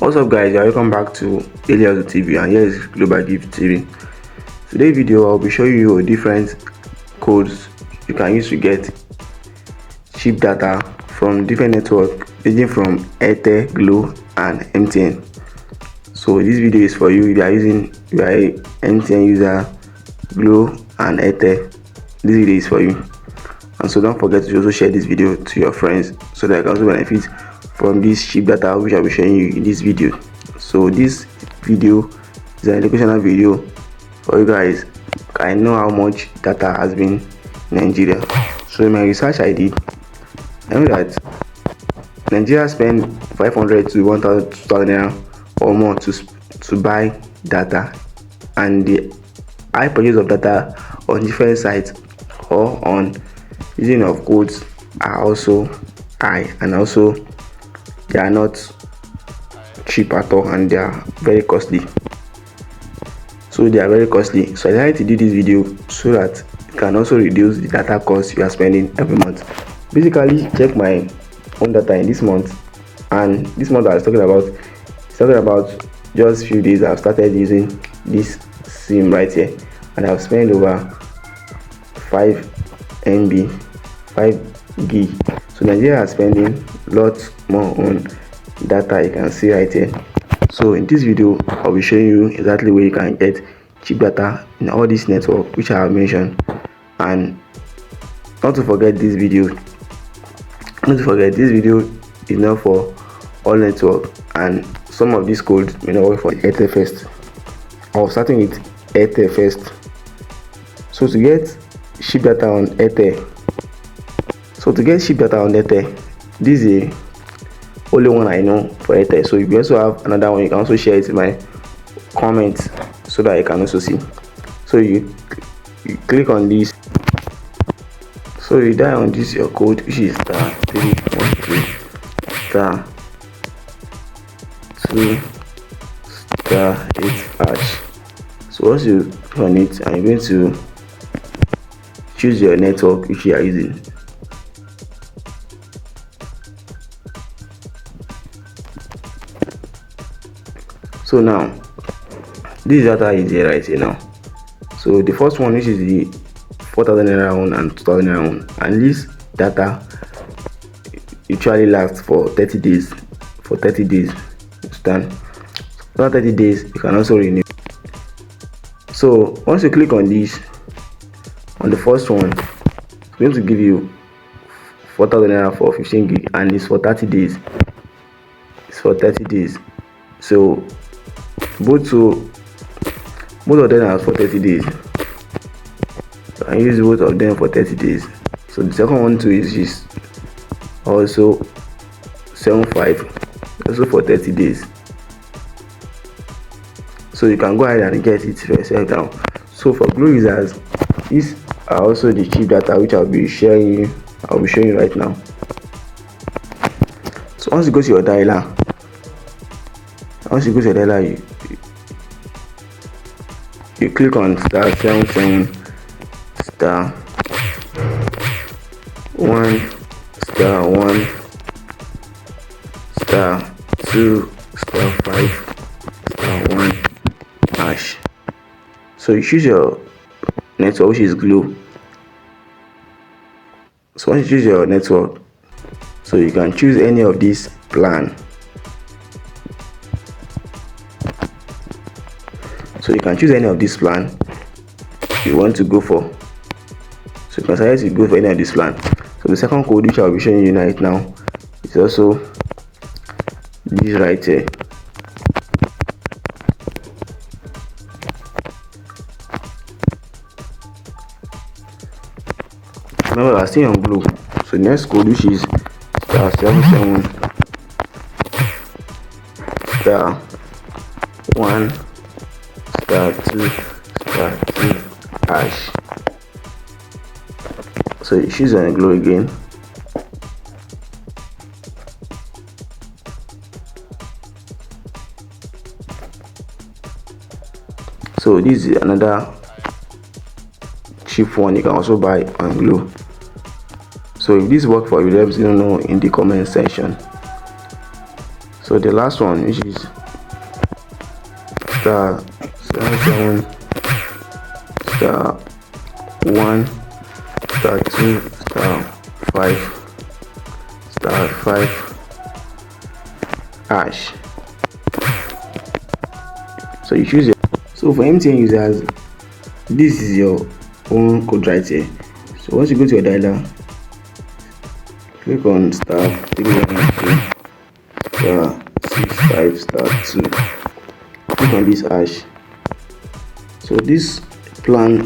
What's up guys, welcome back to Daily Hustle TV, and here is Global Gift TV. Today's video I'll be showing you different codes you can use to get cheap data from different networks ranging from Airtel, Glo and MTN. So this video is for you if you are a MTN user, Glo and Airtel. This video is for you. And so don't forget to also share this video to your friends so that you can also benefit from this cheap data which I'll be showing you in this video. So this video is an educational video for you guys. I know how much data has been in Nigeria. So in my research I did, I know that Nigeria spend 500 to 1,000 naira or more to buy data, and the high purchase of data on different sites or on using of codes are also high, and also they are not cheap at all, and they are very costly. So I decided to do this video so that you can also reduce the data cost you are spending every month. Basically, check my own data in this month, and this month I was talking about just few days I've started using this SIM right here, and I've spent over 5 MB, 5 gig. So Nigeria is spending lots more on data, you can see right here. So in this video I'll be showing you exactly where you can get cheap data in all these networks which I have mentioned. And not to forget, this video is not for all network, and some of these codes may not work for Airtel first. I'm starting with Airtel first. So to get cheap data on Airtel, this is the only one I know for Airtel. So if you also have another one, you can also share it in my comments so that I can also see. So you click on this. So you dial on this your code, which is *313*2*8#. So once you click on it, and you're going to choose your network which you are using. So now this data is here right here now. So the first one, which is the 4,000 naira one and 2,000 naira one, and this data usually lasts for 30 days. Understand? After 30 days you can also renew. So once you click on this, on the first one, it's going to give you 4,000 naira for 15 gig, and it's for 30 days. So both of them are for 30 days. So I use both of them for 30 days. So the second one too is also 75, also for 30 days. So you can go ahead and get it for yourself now. So for Glo users, these are also the cheap data which I'll be showing you right now. So once you go to your dialer, you click on *77*1*2*5. #1#. So you choose your network, which is Glo. So once you choose your network, so you can choose any of these plan. So you can choose any of this plan you want to go for. So you can decide to go for any of this plan. So the second code which I'll be showing you right now is also this right here. Remember, I stay on Glo. So the next code, which is *77*1*2#. So you choose on Glo again. So this is another cheap one you can also buy on Glo. So if this works for you, let me know in the comment section. So the last one, which is star 77 star 1 star 2 star 5 star 5 hash. So you choose your, so for MTN users, this is your own code right here. So once you go to your dialer, click on star 312 star 65 star 2, click on this hash. So this plan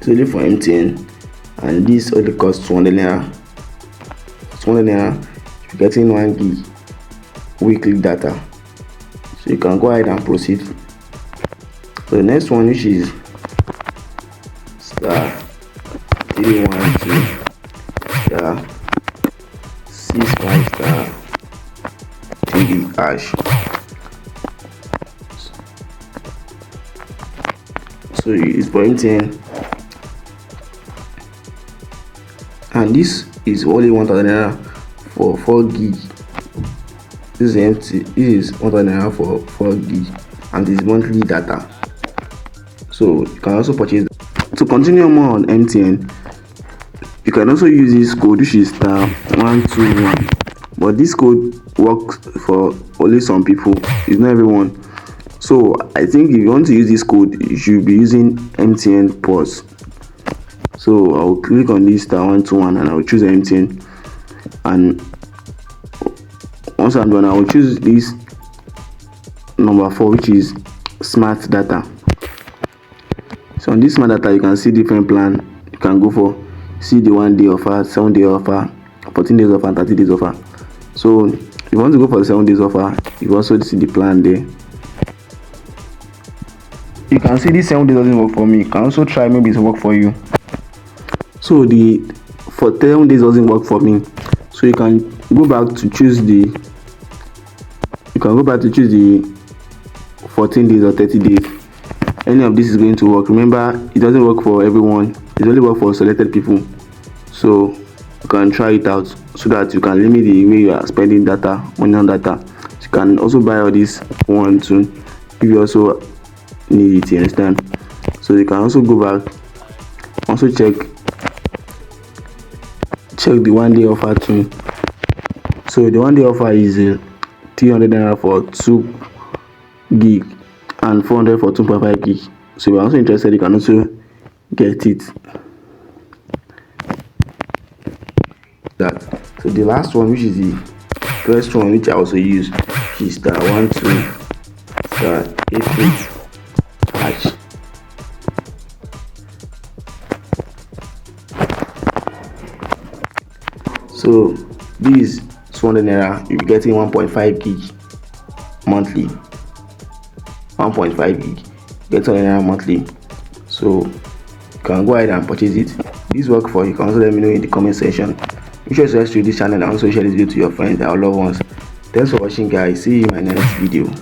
is only for MTN, and this only costs 200 naira. 200 naira, you're getting 1 gig weekly data. So you can go ahead and proceed. So the next one, which is star 312 star 65 star 3 hash. So it's for MTN, and this is only 1000 naira for 4 gig. This is empty. This is 1000 naira for 4 gig, and this is monthly data. So you can also purchase. To continue more on MTN, you can also use this code, which is star 121. But this code works for only some people. It's not everyone. So I think if you want to use this code, you should be using MTN Pause. So I will click on this star 121 and I will choose MTN. And once I'm done, I will choose this number 4, which is smart data. So on this smart data, you can see different plan. You can go for, see the 1 day offer, 7 day offer, 14 days offer, 30 days offer. So if you want to go for the 7 days offer, you also see the plan there. You can see this 7 days doesn't work for me. You can also try, maybe it's work for you. So the for 7 days doesn't work for me. So you can go back to choose the 14 days or 30 days. Any of this is going to work. Remember, it doesn't work for everyone. It only works for selected people. So you can try it out so that you can limit the way you are spending data, money on data. So you can also buy all this one too if you also need it, you understand. So you can also go back, also check the 1 day offer too. So the 1 day offer is 300 naira for 2 gig and 400 for 2.5 gig. So if you're also interested, you can also get it. That. So the last one, which is the first one, which I also use, is star 12 star 88 hash. So this is 200 naira. You're getting 1.5 gig monthly. 1.5 gig, get 200 naira monthly. So you can go ahead and purchase it. This work for you. You can also let me know in the comment section. Make sure to subscribe to this channel and also share this video to your friends and your loved ones. Thanks for watching, guys. See you in my next video.